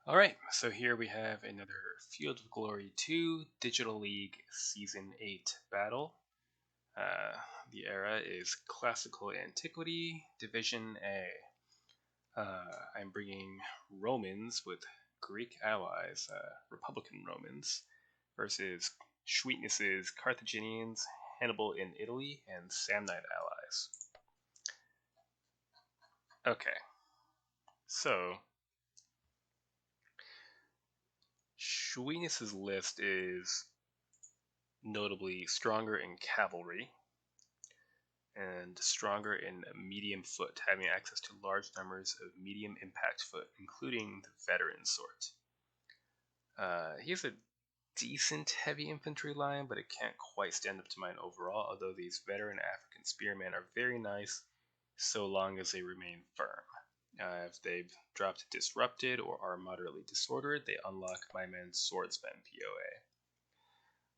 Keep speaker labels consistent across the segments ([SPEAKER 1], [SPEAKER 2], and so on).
[SPEAKER 1] Alright, so here we have another Field of Glory 2 Digital League Season 8 battle. The era is Classical Antiquity, Division A. I'm bringing Romans with Greek allies, Republican Romans, versus Sweetness's Carthaginians, Hannibal in Italy, and Samnite allies. Okay, so Sweetness's list is notably stronger in cavalry and stronger in medium foot, having access to large numbers of medium impact foot, including the veteran sort. He has a decent heavy infantry line, but it can't quite stand up to mine overall, although these veteran African spearmen are very nice so long as they remain firm. If they've dropped disrupted or are moderately disordered, they unlock my men's swordsman POA.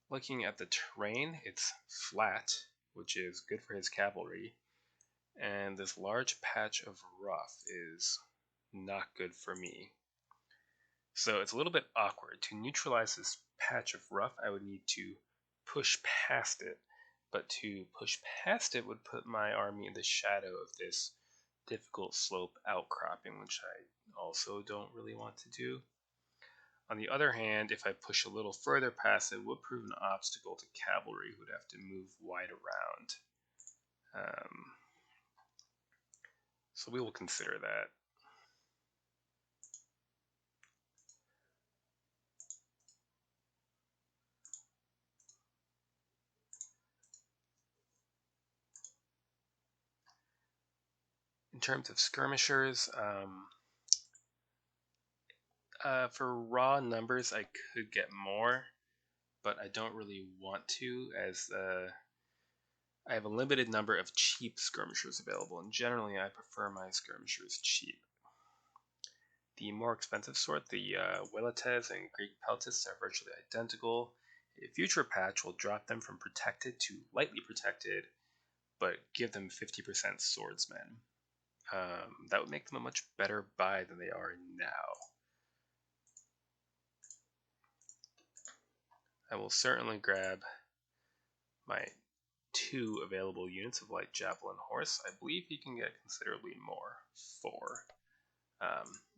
[SPEAKER 1] Looking at the terrain, it's flat, which is good for his cavalry, and this large patch of rough is not good for me. So it's a little bit awkward. To neutralize this patch of rough, I would need to push past it, but to push past it would put my army in the shadow of this difficult slope outcropping, which I also don't really want to do. On the other hand, if I push a little further past it, would prove an obstacle to cavalry who would have to move wide around. So we will consider that. In terms of skirmishers, for raw numbers, I could get more, but I don't really want to, as I have a limited number of cheap skirmishers available, and generally I prefer my skirmishers cheap. The more expensive sort, the Weletes and Greek Peltists, are virtually identical. A future patch will drop them from protected to lightly protected, but give them 50% swordsmen. That would make them a much better buy than they are now. I will certainly grab my 2 available units of light javelin horse. I believe he can get considerably more. 4.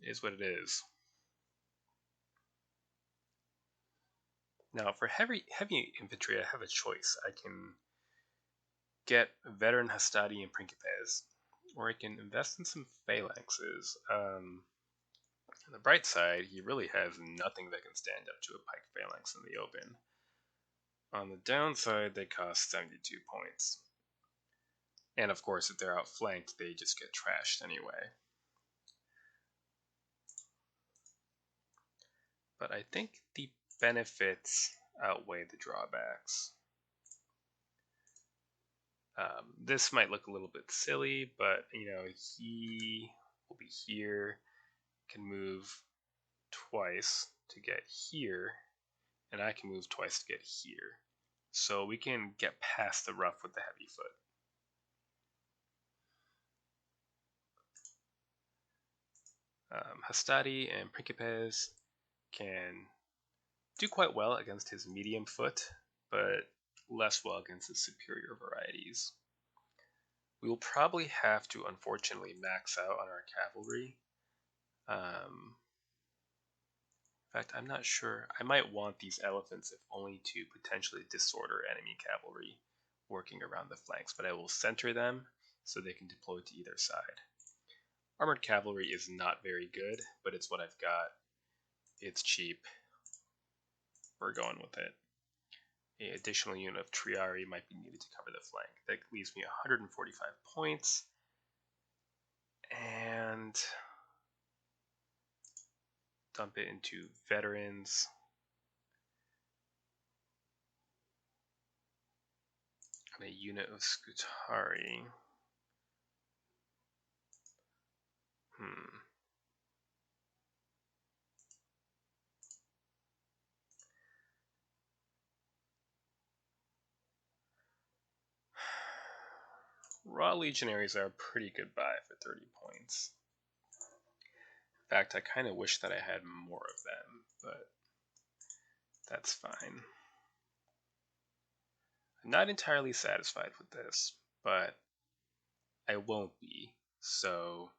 [SPEAKER 1] Is what it is. Now for heavy infantry, I have a choice. I can get veteran Hastati and Principes, or I can invest in some phalanxes. On the bright side, he really has nothing that can stand up to a pike phalanx in the open. On the downside, they cost 72 points. And of course, if they're outflanked, they just get trashed anyway. But I think the benefits outweigh the drawbacks. This might look a little bit silly, but he will be here, can move twice to get here, and I can move twice to get here. So we can get past the rough with the heavy foot. Hastati and Principes can do quite well against his medium foot, but less well against his superior varieties. We will probably have to, unfortunately, max out on our cavalry. In fact, I'm not sure. I might want these elephants if only to potentially disorder enemy cavalry working around the flanks, but I will center them so they can deploy to either side. Armored cavalry is not very good, but it's what I've got. It's cheap. We're going with it. An additional unit of Triari might be needed to cover the flank. That leaves me 145 points. And dump it into veterans. And a unit of Scutari. Raw legionaries are a pretty good buy for 30 points. fact, I kind of wish that I had more of them, but that's fine. I'm not entirely satisfied with this, but I won't be. So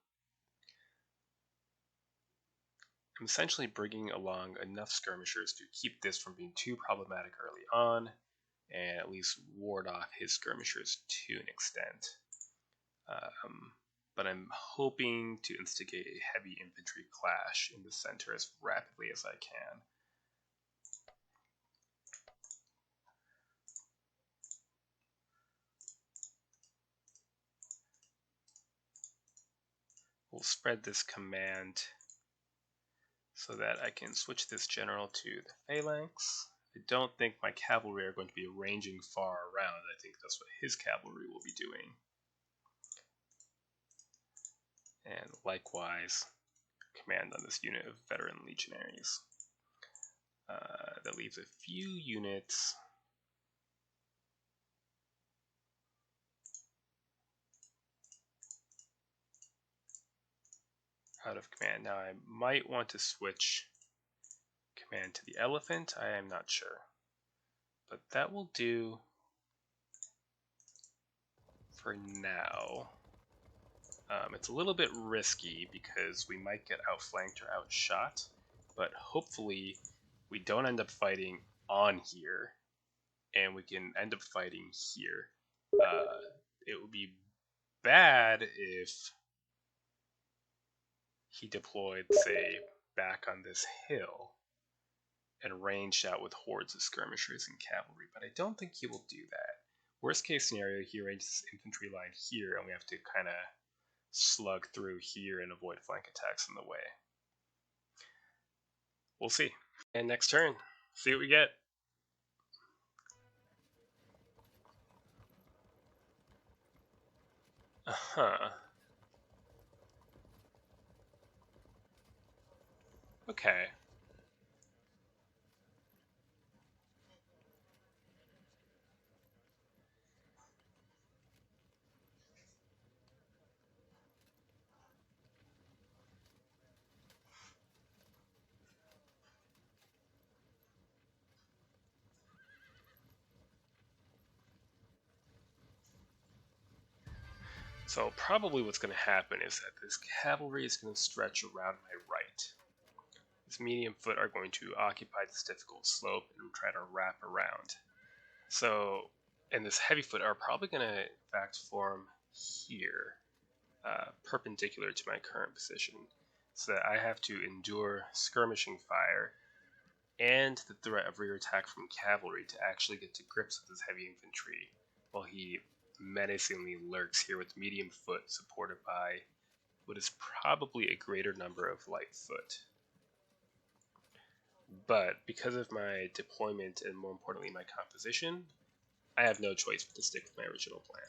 [SPEAKER 1] I'm essentially bringing along enough skirmishers to keep this from being too problematic early on, and at least ward off his skirmishers to an extent. But I'm hoping to instigate a heavy infantry clash in the center as rapidly as I can. We'll spread this command so that I can switch this general to the phalanx. I don't think my cavalry are going to be ranging far around. I think that's what his cavalry will be doing. And likewise, command on this unit of veteran legionaries. That leaves a few units out of command. Now I might want to switch command to the elephant. I am not sure. But that will do for now. It's a little bit risky because we might get outflanked or outshot, but hopefully we don't end up fighting on here, and we can end up fighting here. It would be bad if he deployed, say, back on this hill and ranged out with hordes of skirmishers and cavalry, but I don't think he will do that. Worst case scenario, he ranges his infantry line here, and we have to kind of slug through here and avoid flank attacks in the way. We'll see. And next turn, see what we get. Okay. So probably what's going to happen is that this cavalry is going to stretch around my right. This medium foot are going to occupy this difficult slope and try to wrap around. So, and this heavy foot are probably going to in fact form here, perpendicular to my current position, so that I have to endure skirmishing fire and the threat of rear attack from cavalry to actually get to grips with his heavy infantry, while he menacingly lurks here with medium foot supported by what is probably a greater number of light foot. But because of my deployment and more importantly my composition, I have no choice but to stick with my original plan.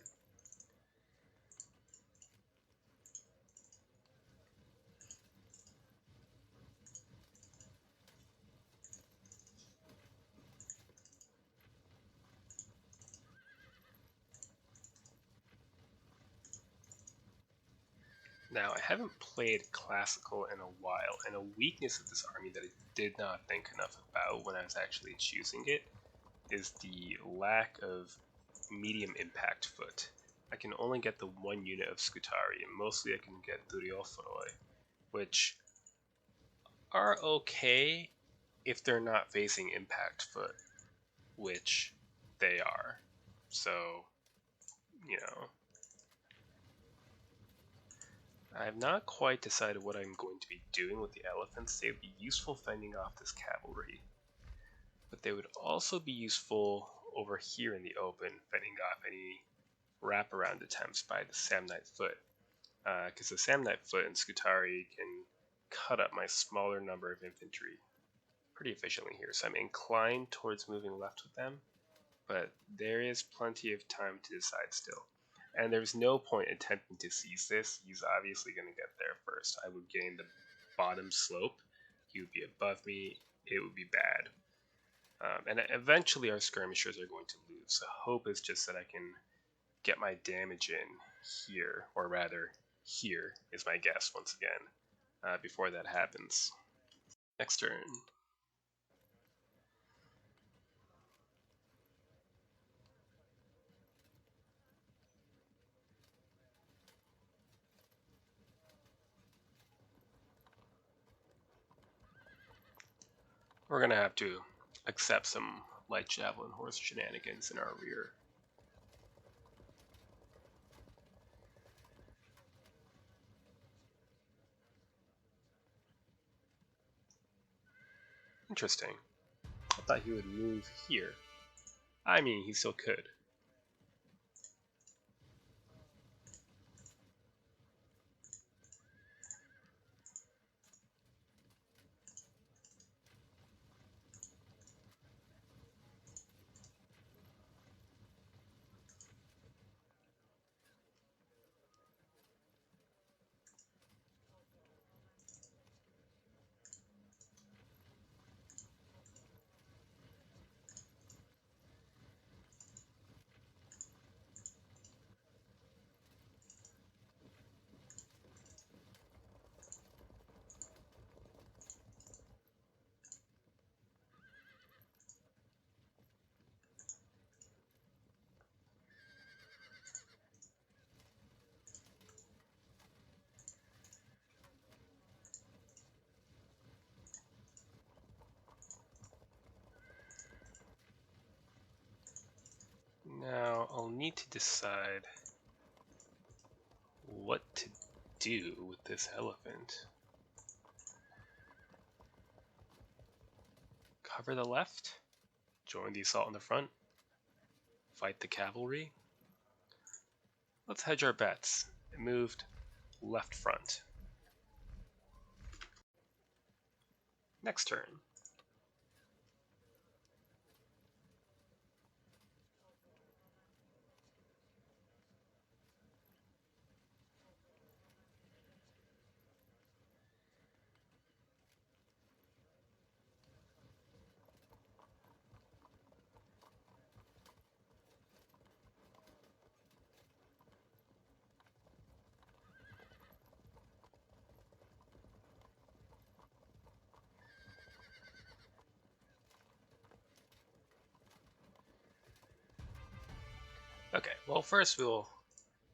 [SPEAKER 1] Now, I haven't played Classical in a while, and a weakness of this army that I did not think enough about when I was actually choosing it is the lack of medium impact foot. I can only get the one unit of Scutari, and mostly I can get Duriolforoi, which are okay if they're not facing impact foot, which they are. So, you know, I have not quite decided what I'm going to be doing with the elephants. They would be useful fending off this cavalry, but they would also be useful over here in the open, fending off any wraparound attempts by the Samnite foot, because the Samnite foot and Scutari can cut up my smaller number of infantry pretty efficiently here. So I'm inclined towards moving left with them, but there is plenty of time to decide still. And there's no point attempting to seize this. He's obviously going to get there first. I would gain the bottom slope. He would be above me. It would be bad. And eventually our skirmishers are going to lose. So hope is just that I can get my damage in here, or rather, here is my guess once again. before that happens. Next turn. We're going to have to accept some light javelin horse shenanigans in our rear. Interesting. I thought he would move here. I mean, he still could. Now I'll need to decide what to do with this elephant. Cover the left, join the assault in the front, fight the cavalry. Let's hedge our bets and moved left front. Next turn. Okay, well first we'll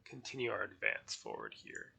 [SPEAKER 1] continue our advance forward here.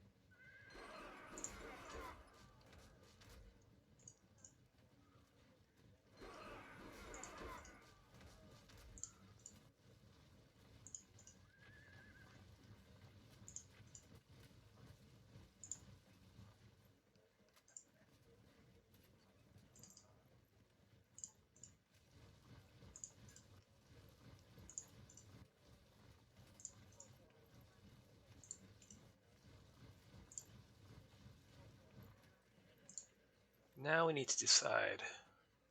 [SPEAKER 1] Now we need to decide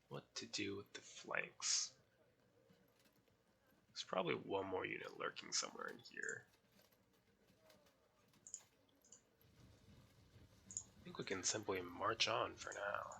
[SPEAKER 1] what to do with the flanks. There's probably one more unit lurking somewhere in here. I think we can simply march on for now.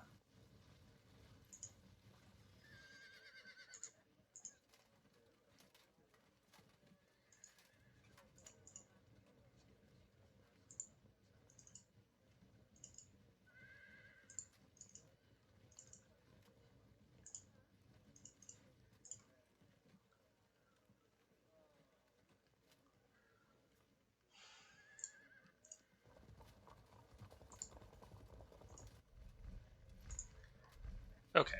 [SPEAKER 1] Okay.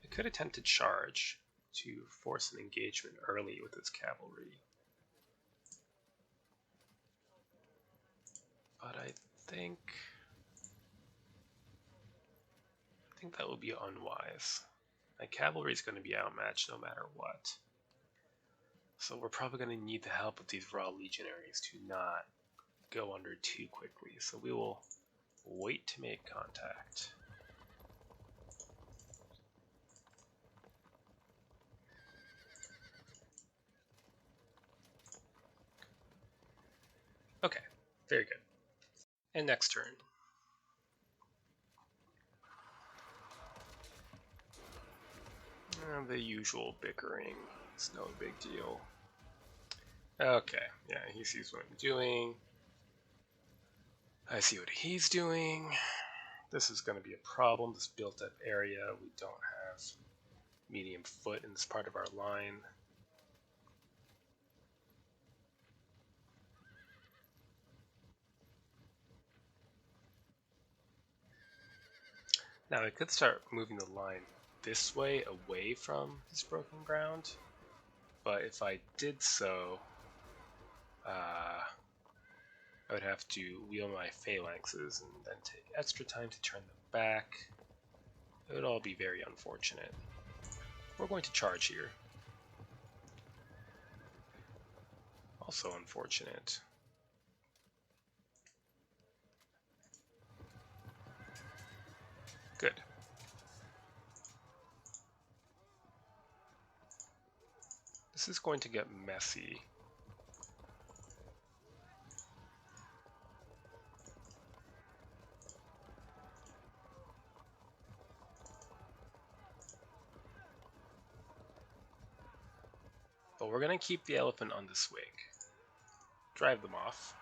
[SPEAKER 1] I could attempt to charge to force an engagement early with its cavalry. But I think that would be unwise. My cavalry is going to be outmatched no matter what. So we're probably going to need the help of these raw legionaries to not go under too quickly. So we will wait to make contact. Okay, very good. And next turn. The usual bickering. It's no big deal. Okay, yeah, he sees what I'm doing. I see what he's doing. This is going to be a problem, this built-up area. We don't have medium foot in this part of our line. Now I could start moving the line this way away from this broken ground, but if I did so, I would have to wheel my phalanxes and then take extra time to turn them back. It would all be very unfortunate. We're going to charge here. Also unfortunate. Good. This is going to get messy. But we're going to keep the elephant on this wing. Drive them off.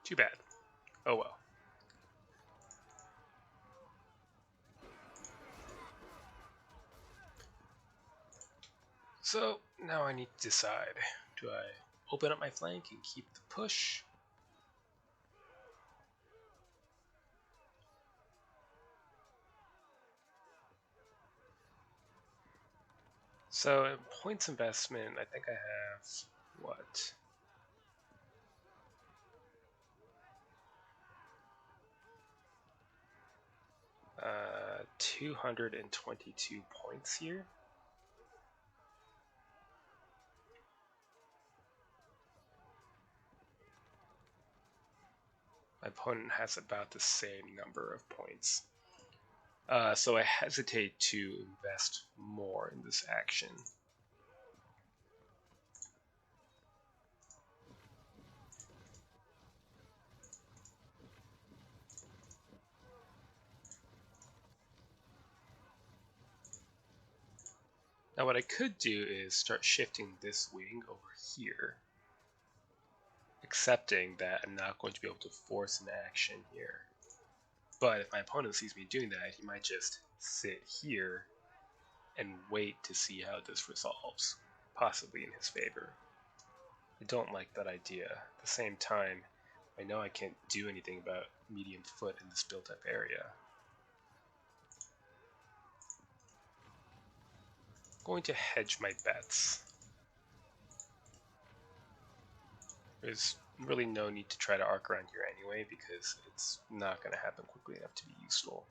[SPEAKER 1] Too bad. Oh well. So now I need to decide. Do I open up my flank and keep the push? So in points investment, I think I have what? 222 points here. My opponent has about the same number of points. So I hesitate to invest more in this action. Now what I could do is start shifting this wing over here, accepting that I'm not going to be able to force an action here. But if my opponent sees me doing that, he might just sit here and wait to see how this resolves, possibly in his favor. I don't like that idea. At the same time, I know I can't do anything about medium foot in this built-up area. I'm going to hedge my bets. There's really no need to try to arc around here anyway, because it's not going to happen quickly enough to be useful.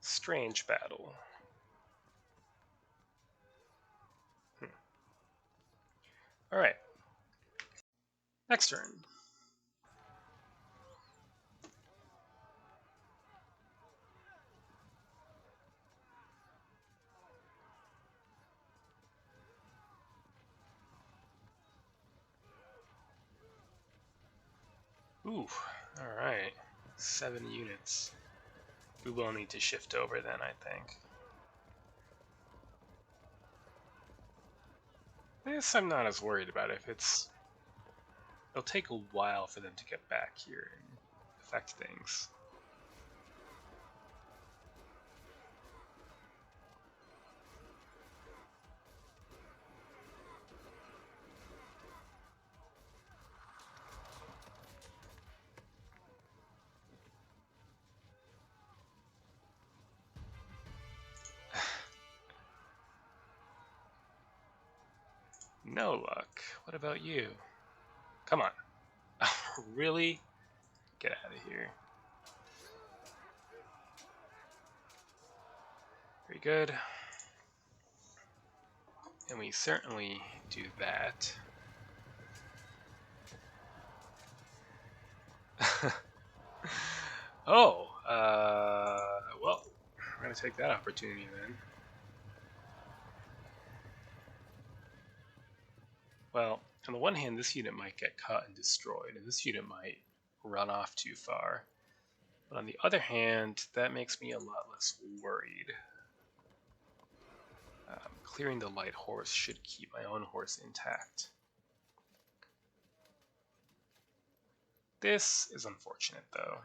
[SPEAKER 1] Strange battle. Alright. Next turn. Ooh, alright. 7 units. We will need to shift over then, I think. I guess I'm not as worried about it. It'll take a while for them to get back here and affect things. No luck. What about you? Come on. Really? Get out of here. Very good. And we certainly do that. Oh, well, we're going to take that opportunity then. Well, on the one hand, this unit might get cut and destroyed, and this unit might run off too far. But on the other hand, that makes me a lot less worried. Clearing the light horse should keep my own horse intact. This is unfortunate, though.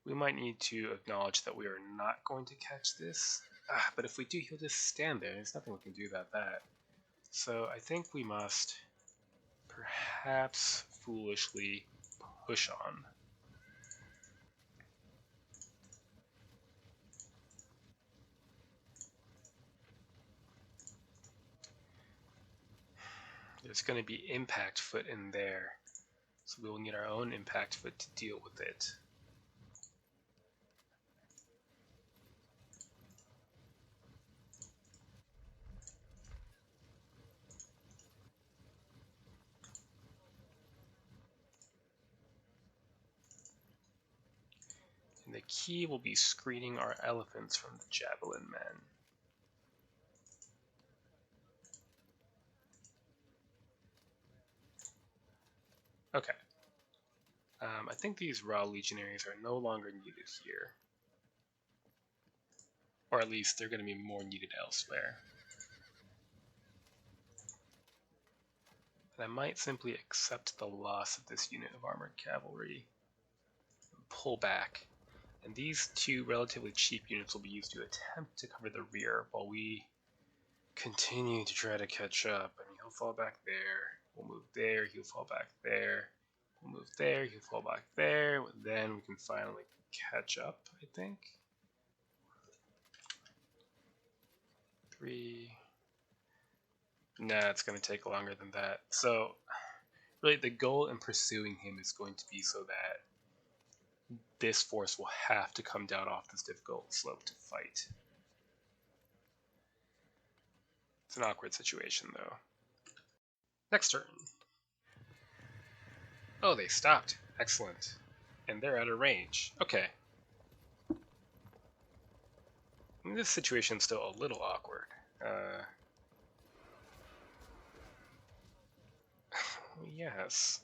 [SPEAKER 1] We might need to acknowledge that we are not going to catch this. But if we do, he'll just stand there. There's nothing we can do about that. So I think we must perhaps foolishly push on. There's going to be impact foot in there, so we will need our own impact foot to deal with it. And the key will be screening our elephants from the javelin men. Okay. I think these raw legionaries are no longer needed here. Or at least they're going to be more needed elsewhere. And I might simply accept the loss of this unit of armored cavalry and pull back. And these two relatively cheap units will be used to attempt to cover the rear while we continue to try to catch up. I mean, he'll fall back there, we'll move there, he'll fall back there, we'll move there, he'll fall back there, then we can finally catch up, I think. 3. Nah, it's going to take longer than that. So, really, the goal in pursuing him is going to be so that this force will have to come down off this difficult slope to fight. It's an awkward situation, though. Next turn. Oh, they stopped. Excellent. And they're out of range. Okay. This situation's still a little awkward. Yes.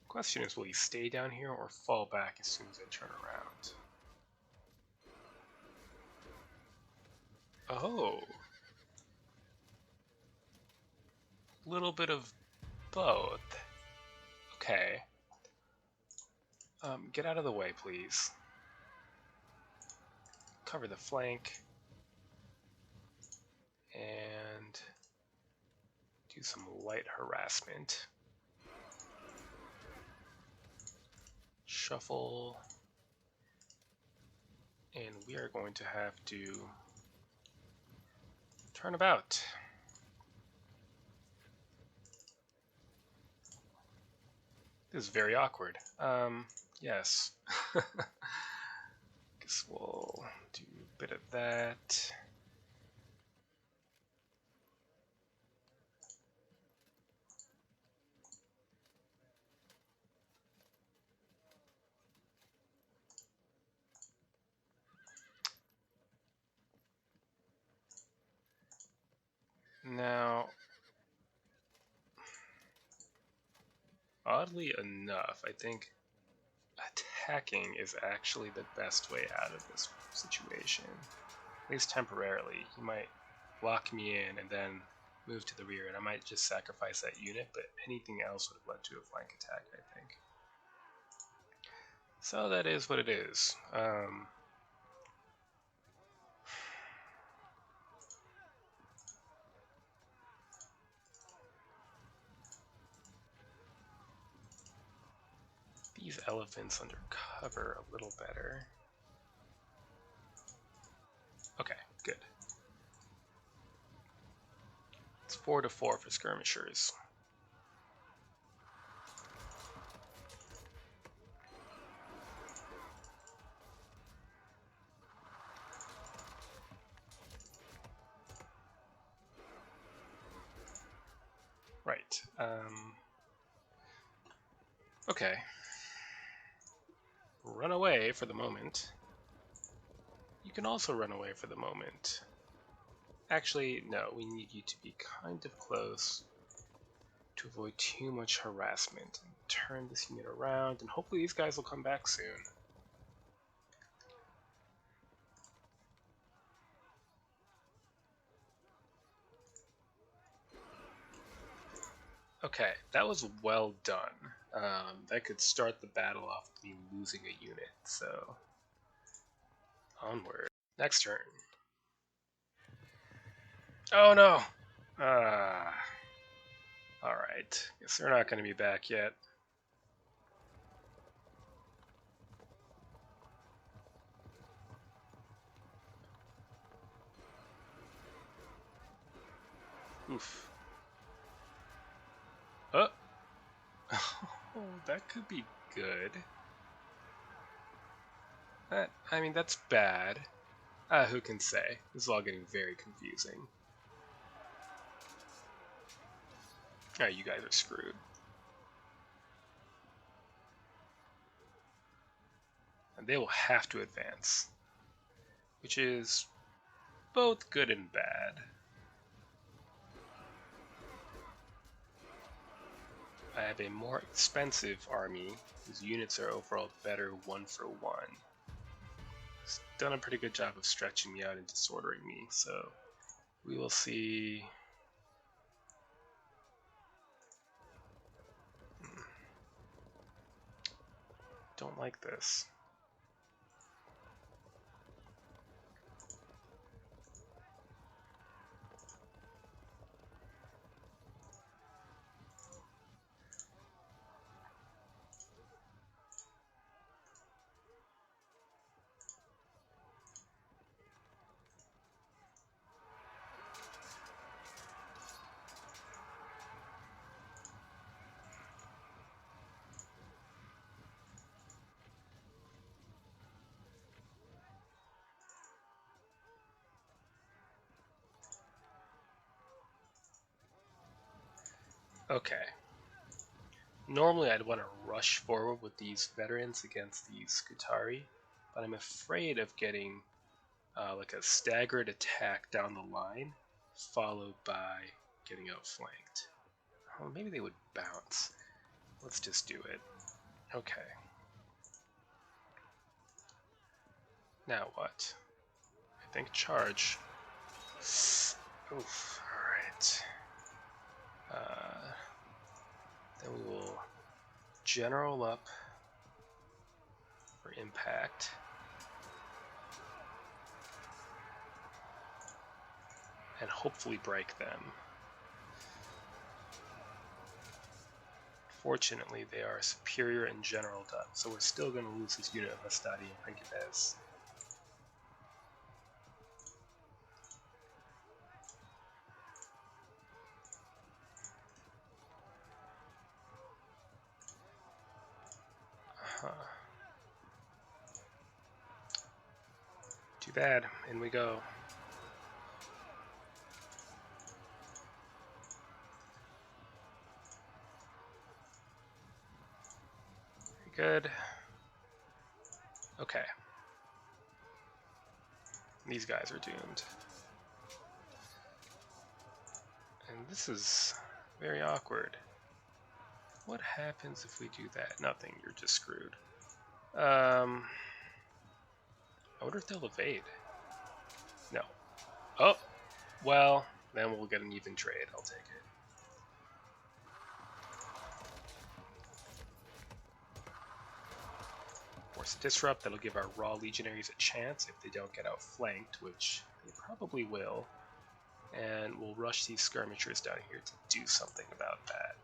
[SPEAKER 1] Question is, will he stay down here or fall back as soon as I turn around? Oh. A little bit of both. Okay. Get out of the way, please. Cover the flank. And do some light harassment. Shuffle. And we are going to have to turn about. This is very awkward. Yes. Guess we'll do a bit of that. Now, oddly enough, I think attacking is actually the best way out of this situation. At least temporarily. He might lock me in and then move to the rear, and I might just sacrifice that unit, but anything else would have led to a flank attack, I think. So that is what it is. These elephants under cover a little better. Okay, good. It's 4-4 for skirmishers. Alright. Okay. Run away for the moment. You can also run away for the moment. Actually, no, we need you to be kind of close to avoid too much harassment. And turn this unit around, and hopefully these guys will come back soon. Okay, that was well done. That could start the battle off with me losing a unit, so onward. Next turn. Oh no! Alright, guess they're not going to be back yet. Oof. Oh! Oh, that could be good. I mean, that's bad. Who can say? This is all getting very confusing. Alright, you guys are screwed. And they will have to advance, which is both good and bad. I have a more expensive army whose units are overall better 1-for-1. It's done a pretty good job of stretching me out and disordering me, so we will see. Don't like this. Okay. Normally I'd want to rush forward with these veterans against these Scutari, but I'm afraid of getting like a staggered attack down the line, followed by getting outflanked. Oh, maybe they would bounce. Let's just do it. Okay. Now what? I think charge. Oof, alright. Then we will general up for impact. And hopefully break them. Fortunately, they are superior and generaled up, so we're still going to lose this unit of Astadi and Principes. Too bad. In we go. Very good. Okay. These guys are doomed. And this is very awkward. What happens if we do that? Nothing, you're just screwed. I wonder if they'll evade. No. Oh! Well, then we'll get an even trade, I'll take it. Force a disrupt, that'll give our raw legionaries a chance if they don't get outflanked, which they probably will. And we'll rush these skirmishers down here to do something about that.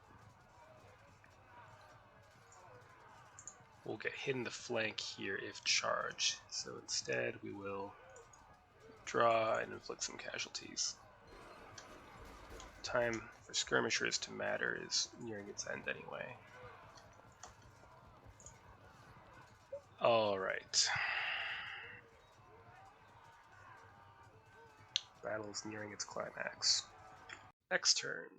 [SPEAKER 1] We'll get hit in the flank here if charged, so instead we will draw and inflict some casualties. Time for skirmishers to matter is nearing its end anyway. Alright. Battle is nearing its climax. Next turn.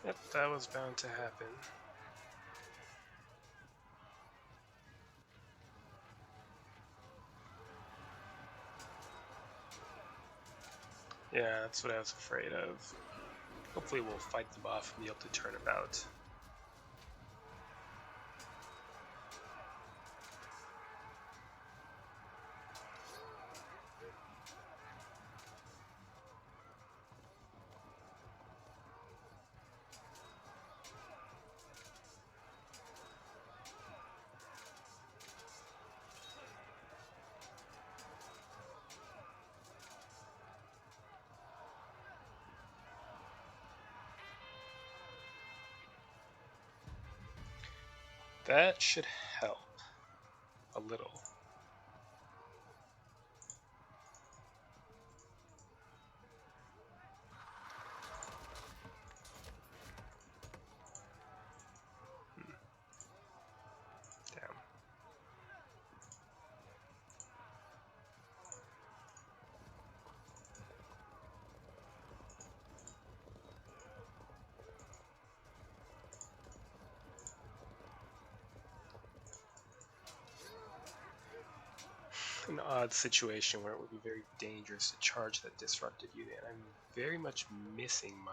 [SPEAKER 1] Yep, that was bound to happen. Yeah, that's what I was afraid of. Hopefully we'll fight them off and be able to turn about. That should help a little. Damn. An odd situation where it would be very dangerous to charge that disrupted unit. I'm very much missing my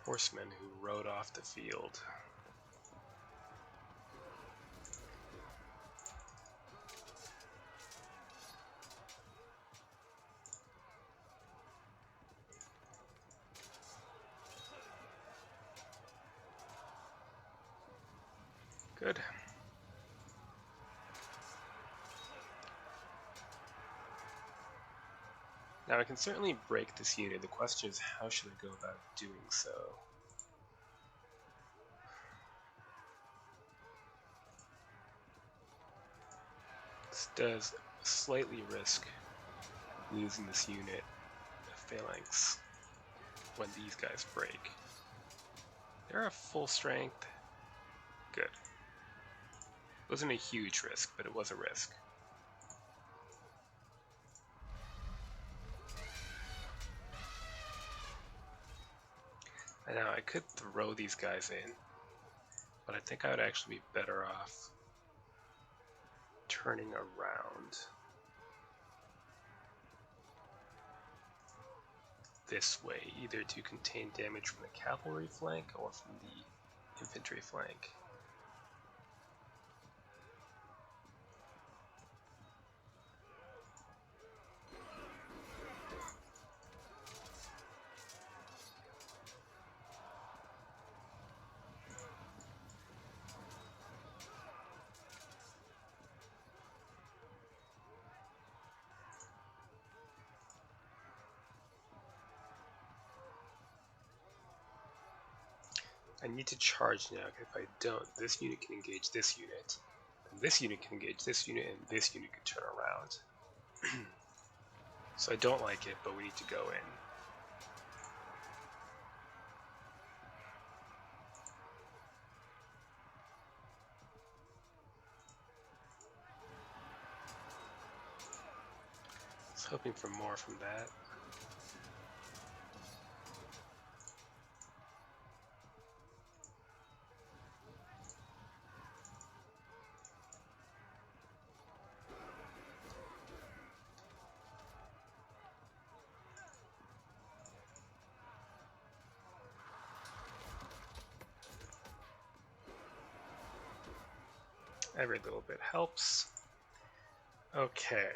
[SPEAKER 1] horsemen who rode off the field. Good. Now I can certainly break this unit. The question is, how should I go about doing so? This does slightly risk losing this unit of phalanx when these guys break. They're at full strength. Good. Wasn't a huge risk, but it was a risk. And now I could throw these guys in, but I think I would actually be better off turning around this way, either to contain damage from the cavalry flank or from the infantry flank. I need to charge now, because if I don't, this unit can engage this unit, and this unit can engage this unit, and this unit can turn around. So I don't like it, but we need to go in. I was hoping for more from that. Every little bit helps. Okay.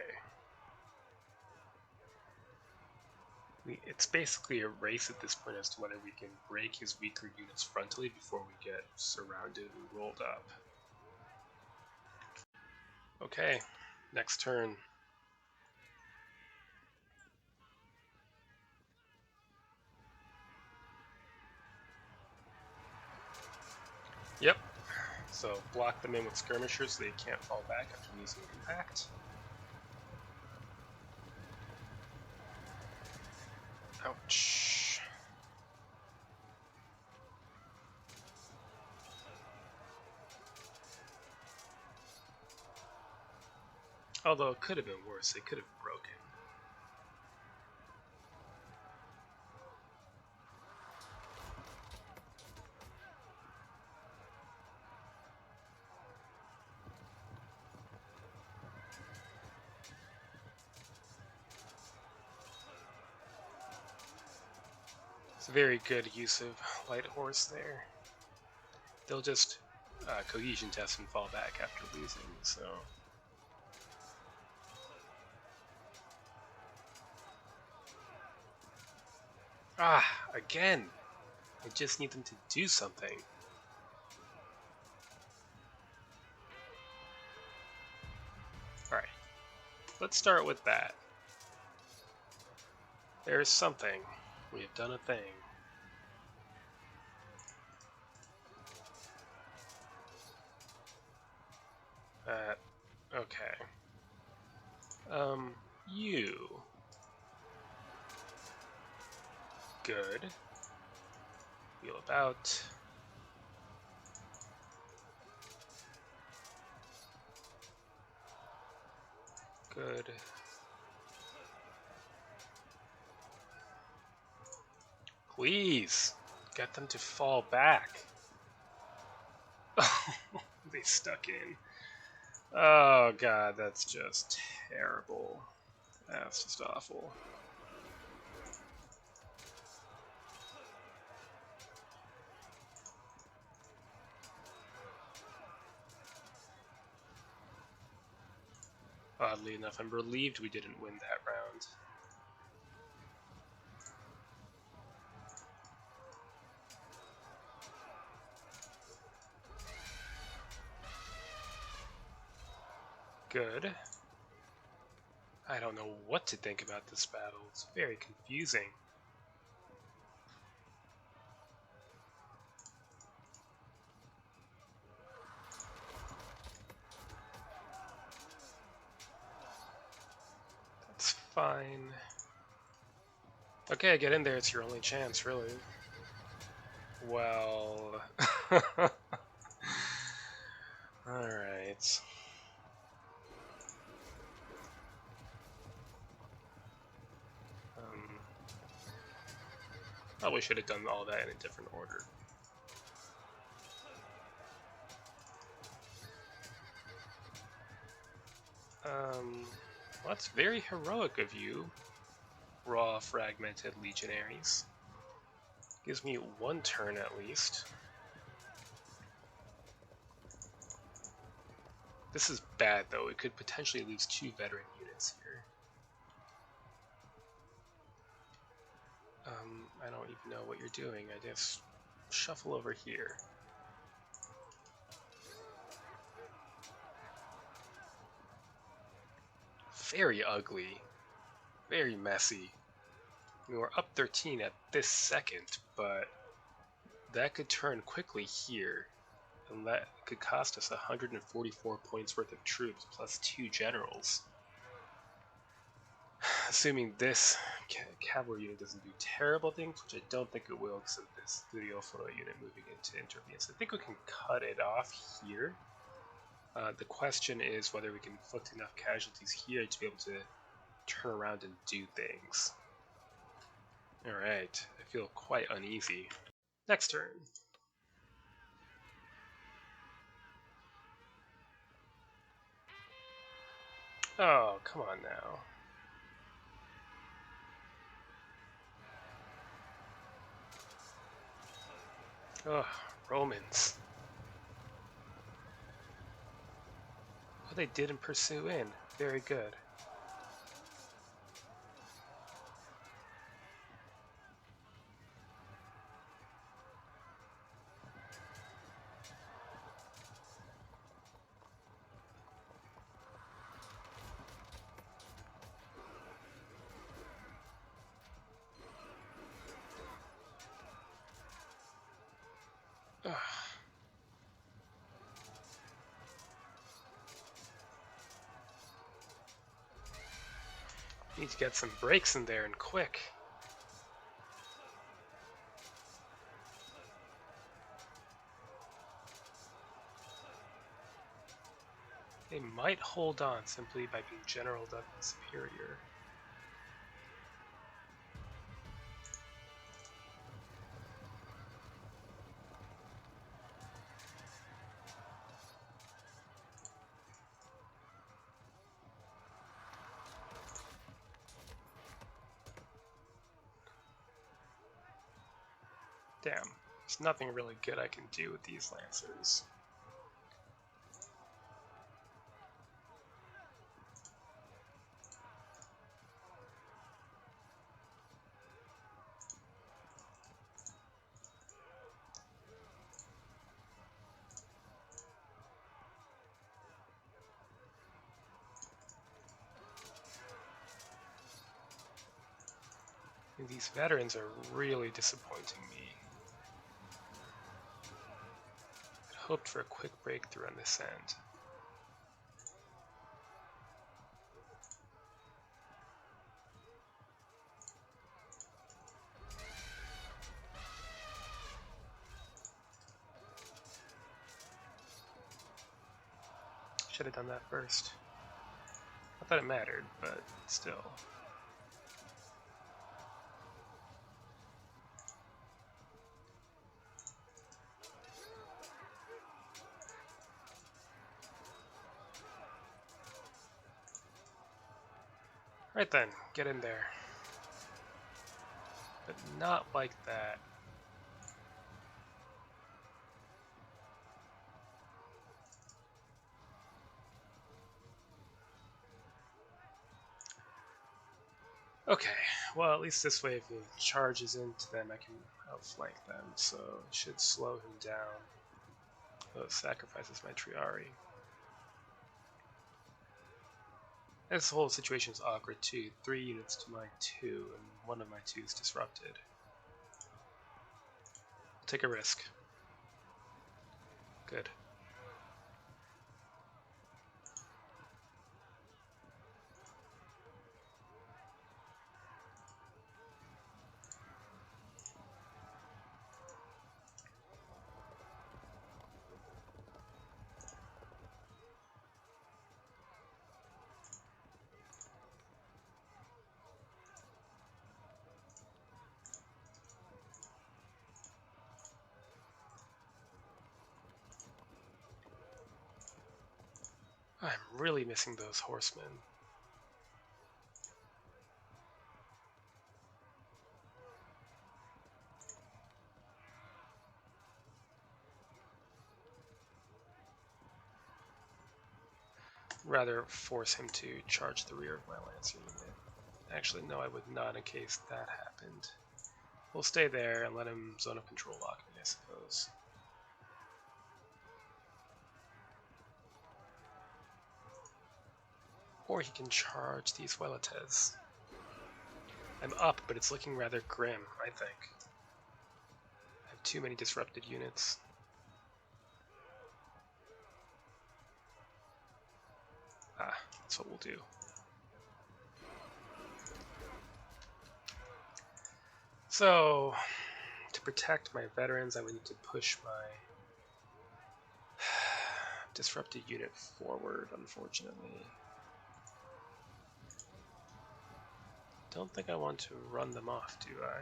[SPEAKER 1] It's basically a race at this point as to whether we can break his weaker units frontally before we get surrounded and rolled up. Okay, next turn. Yep. So block them in with skirmishers so they can't fall back after losing impact. Ouch. Although it could have been worse, they could have broken. It's a very good use of light horse there. They'll just cohesion test and fall back after losing, so... Ah, again! I just need them to do something. Alright, let's start with that. There's something. We have done a thing. Okay. You. Good. Wheel about. Good. Please, get them to fall back. They stuck in. Oh god, that's just terrible. That's just awful. Oddly enough, I'm relieved we didn't win that round. Good. I don't know what to think about this battle. It's very confusing. That's fine. Okay, get in there. It's your only chance, really. Well... Alright. Probably should have done all that in a different order. Well, that's very heroic of you, raw fragmented legionaries. Gives me one turn at least. This is bad though, it could potentially lose 2 veteran units here. I don't even know what you're doing, I just shuffle over here. Very ugly, very messy. I mean, we're up 13 at this second, but that could turn quickly here, and that could cost us 144 points worth of troops plus 2 generals. Assuming this cavalry unit doesn't do terrible things, which I don't think it will because of this Studioforo unit moving into intervene. So I think we can cut it off here. The question is whether we can inflict enough casualties here to be able to turn around and do things. Alright, I feel quite uneasy. Next turn. Oh, come on now. Ugh, Romans. What they didn't pursue in. Very good. Ugh. Need to get some breaks in there and quick. They might hold on simply by being general and superior. Damn, there's nothing really good I can do with these lancers. These veterans are really disappointing me. I'd hoped for a quick breakthrough on this end. Should have done that first. Not that it mattered, but still. Right then, get in there. But not like that. Okay, well at least this way if he charges into them I can outflank them, so it should slow him down. Though it sacrifices my Triari. This whole situation is awkward too. 3 units to my 2, and one of my 2 is disrupted. I'll take a risk. Good. I'm really missing those horsemen. Rather force him to charge the rear of my Lancer unit. Actually, no, I would not in case that happened. We'll stay there and let him zone of control lock me, I suppose. Or he can charge these Weletes. I'm up, but it's looking rather grim, I think. I have too many disrupted units. Ah, that's what we'll do. So, to protect my veterans, I would need to push my disrupted unit forward, unfortunately. Don't think I want to run them off, do I?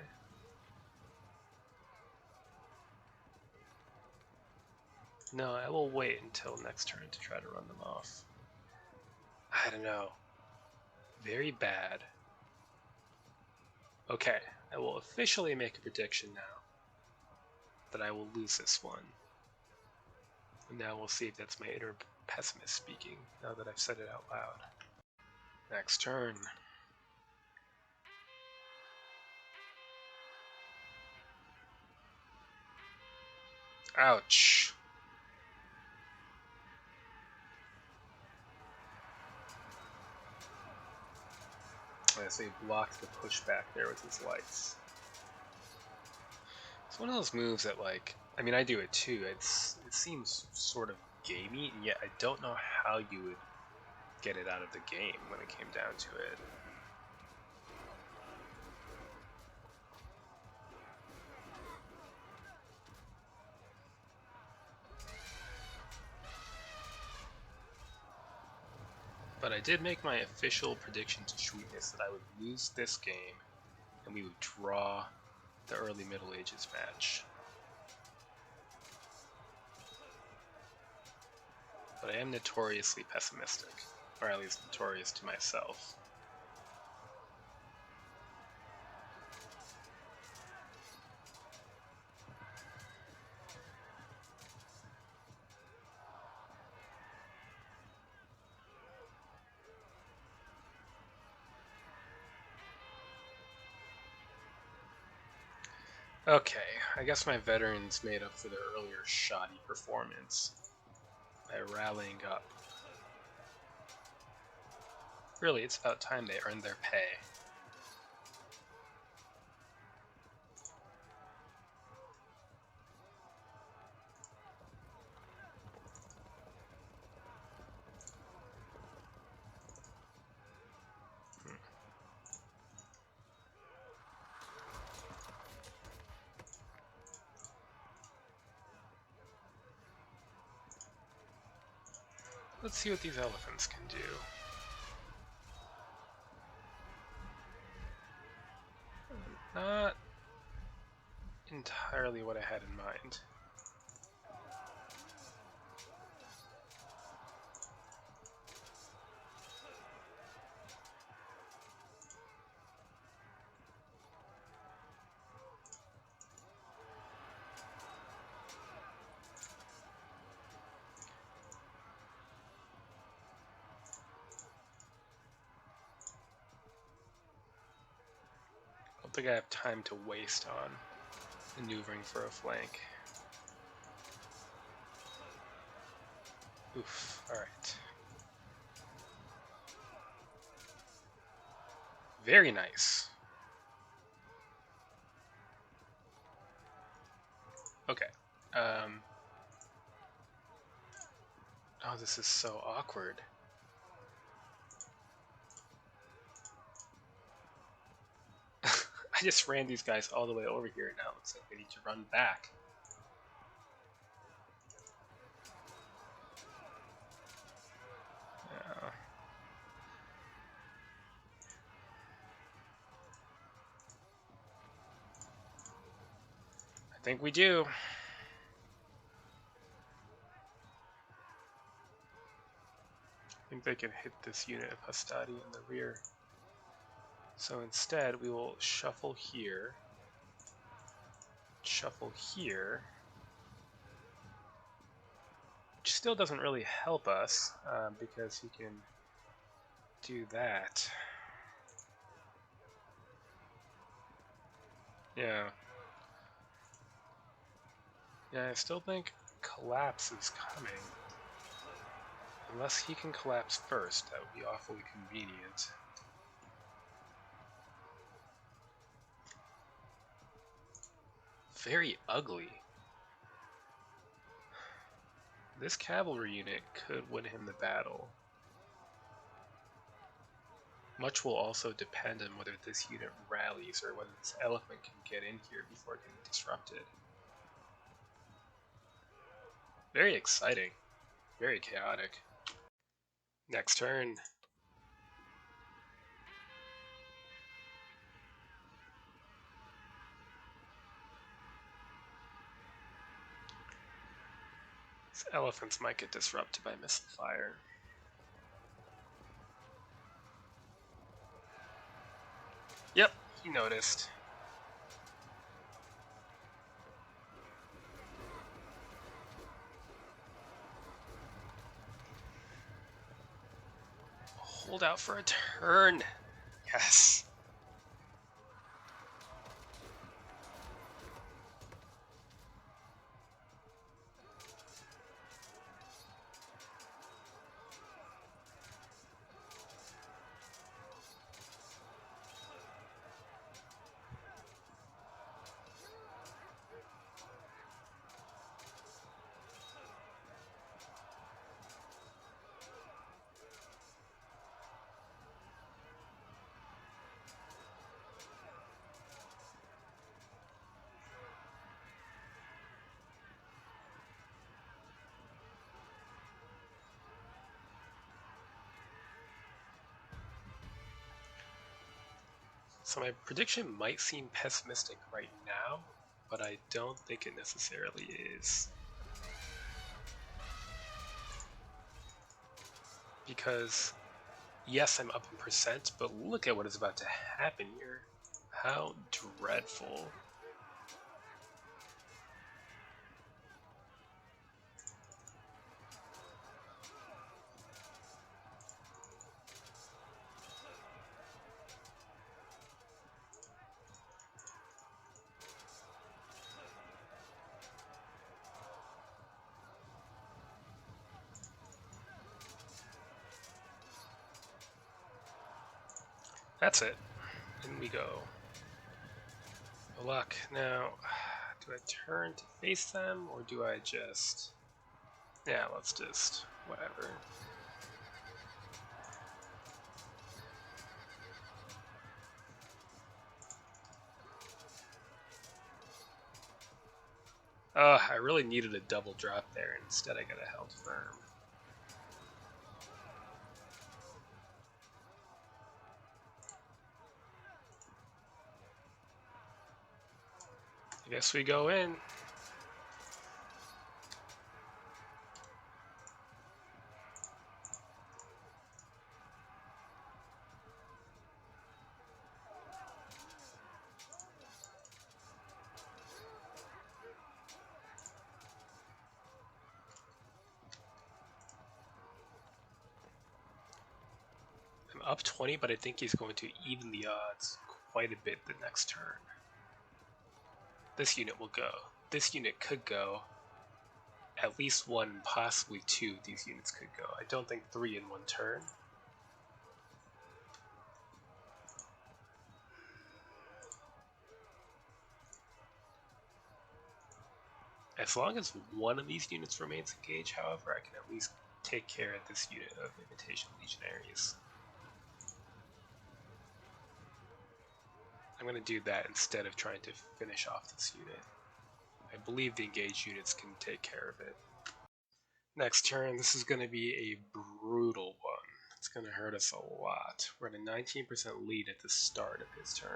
[SPEAKER 1] No, I will wait until next turn to try to run them off. I don't know. Very bad. Okay, I will officially make a prediction now that I will lose this one. And now we'll see if that's my inner pessimist speaking, now that I've said it out loud. Next turn. Ouch. So he blocked the pushback there with his lights. It's one of those moves that, like, I mean, I do it too. It seems sort of gamey, and yet I don't know how you would get it out of the game when it came down to it. But I did make my official prediction to Sweetness that I would lose this game and we would draw the early Middle Ages match. But I am notoriously pessimistic, or at least notorious to myself. Okay, I guess my veterans made up for their earlier shoddy performance by rallying up. Really, it's about time they earned their pay. Let's see what these elephants can do. Not entirely what I had in mind. I don't think I have time to waste on maneuvering for a flank. Oof, alright. Very nice. Okay. Oh, this is so awkward. I just ran these guys all the way over here, and now it looks like they need to run back. I think we do. I think they can hit this unit of Hastati in the rear. So instead, we will shuffle here, which still doesn't really help us because he can do that. Yeah. Yeah, I still think collapse is coming. Unless he can collapse first, that would be awfully convenient. Very ugly. This cavalry unit could win him the battle. Much will also depend on whether this unit rallies or whether this elephant can get in here before getting disrupted. Very exciting. Very chaotic. Next turn. These elephants might get disrupted by missile fire. Yep, he noticed. Hold out for a turn. Yes. So my prediction might seem pessimistic right now, but I don't think it necessarily is. Because, yes, I'm up in percent, but look at what is about to happen here. How dreadful. That's it. In we go. No luck. Now, do I turn to face them, or do I just... Yeah, let's just... whatever. I really needed a double drop there. Instead, I got a held firm. I guess we go in. I'm up 20, but I think he's going to even the odds quite a bit the next turn. This unit will go. This unit could go. At least one, possibly two of these units could go. I don't think 3 in one turn. As long as one of these units remains engaged, however, I can at least take care of this unit of Imitation Legionaries. I'm going to do that instead of trying to finish off this unit. I believe the engaged units can take care of it. Next turn, this is going to be a brutal one. It's going to hurt us a lot. We're at a 19% lead at the start of his turn.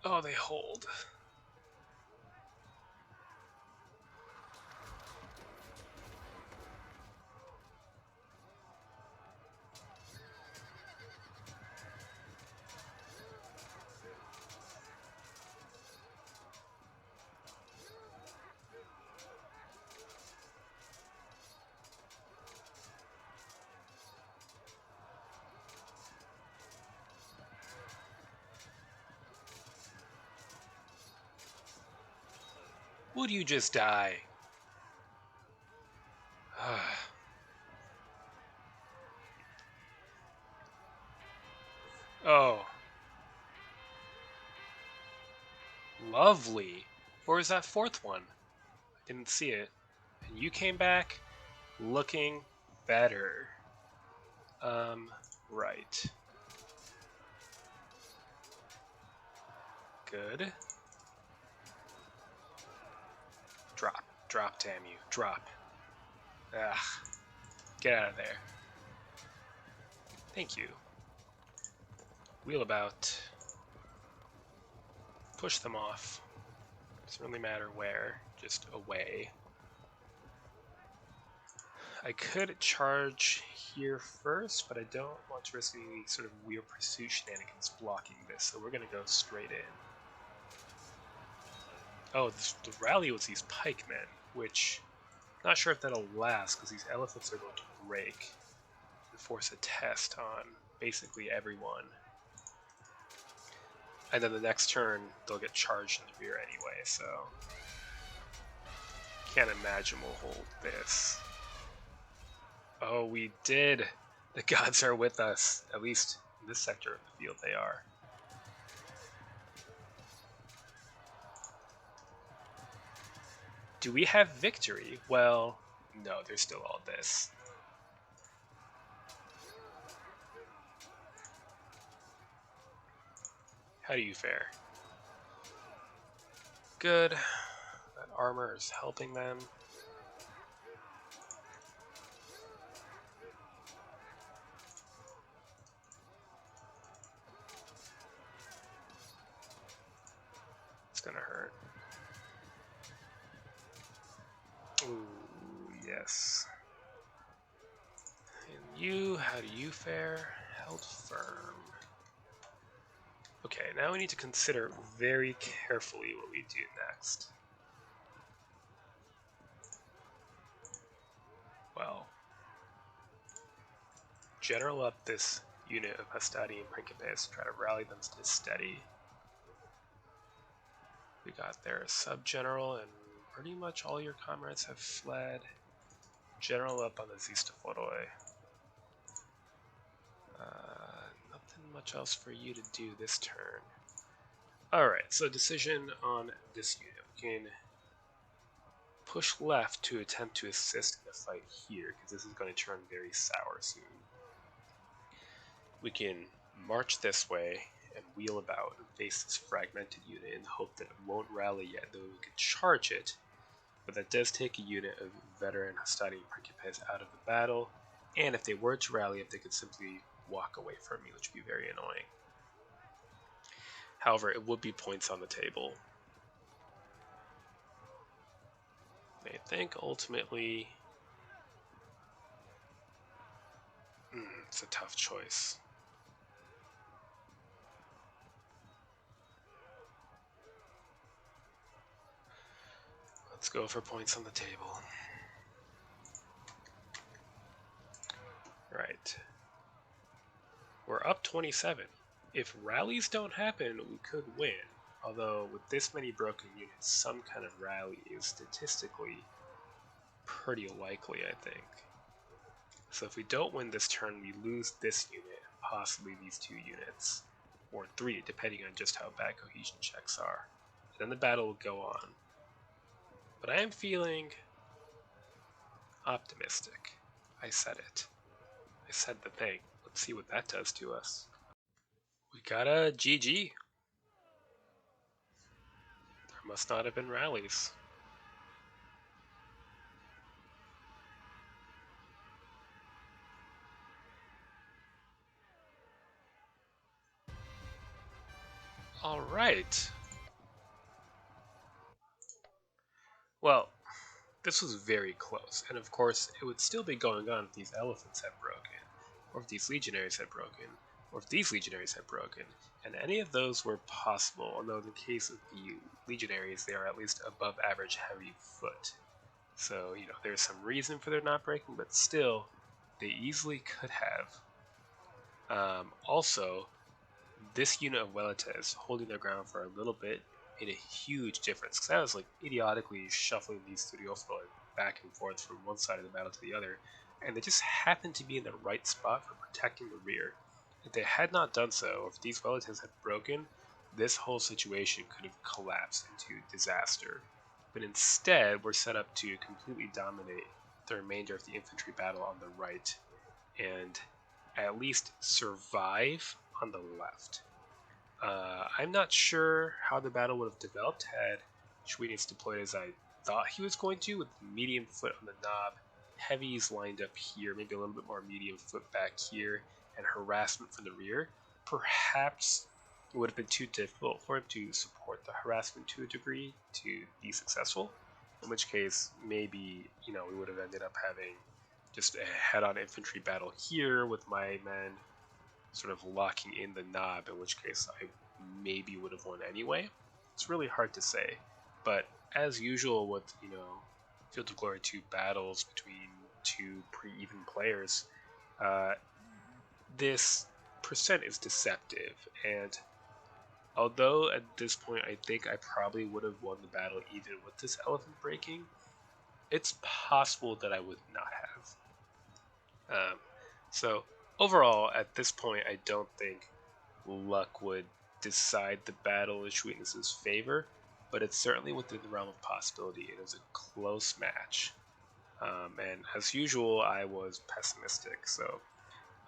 [SPEAKER 1] Oh, they hold. Would you just die? Oh. Lovely. Or is that 4th one? I didn't see it. And you came back looking better. Right. Good. Drop. Drop, damn you. Drop. Ugh. Get out of there. Thank you. Wheel about. Push them off. Doesn't really matter where, just away. I could charge here first, but I don't want to risk any sort of weird pursuit shenanigans blocking this, so we're going to go straight in. Oh, the rally was these pikemen, which I'm not sure if that'll last, because these elephants are going to break and force a test on basically everyone. And then the next turn, they'll get charged in the rear anyway, so can't imagine we'll hold this. Oh, we did! The gods are with us. At least in this sector of the field they are. Do we have victory? Well, no, there's still all this. How do you fare? Good. That armor is helping them. It's gonna hurt. Ooh, yes. And you, how do you fare? held firm. Okay, now we need to consider very carefully what we do next. Well, general up this unit of Hastati and Principes, try to rally them to steady. We got their sub-general, and pretty much all your comrades have fled. General up on the Zistaforoi. Nothing much else for you to do this turn. Alright, so decision on this unit. We can push left to attempt to assist in the fight here, because this is going to turn very sour soon. We can march this way and wheel about and face this fragmented unit in the hope that it won't rally yet, though we could charge it. But that does take a unit of veteran Hastati and Principes out of the battle, and if they were to rally, if they could simply walk away from me, which would be very annoying. However, it would be points on the table. I think ultimately it's a tough choice. Let's go for points on the table. Right. We're up 27. If rallies don't happen, we could win. Although, with this many broken units, some kind of rally is statistically pretty likely, I think. So if we don't win this turn, we lose this unit, possibly these 2 units. Or 3, depending on just how bad cohesion checks are. Then the battle will go on. But I am feeling optimistic. I said it. I said the thing. Let's see what that does to us. We got a GG. There must not have been rallies. Alright. Well, this was very close, and of course it would still be going on if these elephants had broken, or if these legionaries had broken, or if these legionaries had broken, and any of those were possible, although in the case of the legionaries, they are at least above average heavy foot. So, you know, there's some reason for their not breaking, but still, they easily could have. Also, this unit of Weletes holding their ground for a little bit made a huge difference, because I was like idiotically shuffling these Studiofloi back and forth from one side of the battle to the other, and they just happened to be in the right spot for protecting the rear. If they had not done so, or if these Weletes had broken, this whole situation could have collapsed into disaster. But instead, we're set up to completely dominate the remainder of the infantry battle on the right, and at least survive on the left. I'm not sure how the battle would have developed had Schwedens deployed as I thought he was going to, with medium foot on the knob, heavies lined up here, maybe a little bit more medium foot back here, and harassment from the rear. Perhaps it would have been too difficult for him to support the harassment to a degree to be successful, in which case maybe, you know, we would have ended up having just a head-on infantry battle here with my men sort of locking in the knob, in which case I maybe would have won anyway. It's really hard to say, but as usual with, you know, Field of Glory 2 battles between 2 pre-even players, this percent is deceptive, and although at this point I think I probably would have won the battle even with this elephant breaking, it's possible that I would not have. So overall, at this point, I don't think luck would decide the battle in Schwedens' favor, but it's certainly within the realm of possibility. It was a close match. And as usual, I was pessimistic, so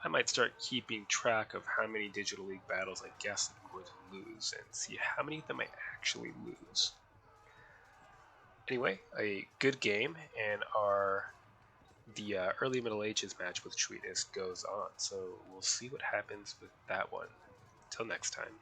[SPEAKER 1] I might start keeping track of how many Digital League battles I guess I'm going to lose, and see how many of them I actually lose. Anyway, a good game, and the early Middle Ages match with Schwedens goes on, so we'll see what happens with that one. Till next time.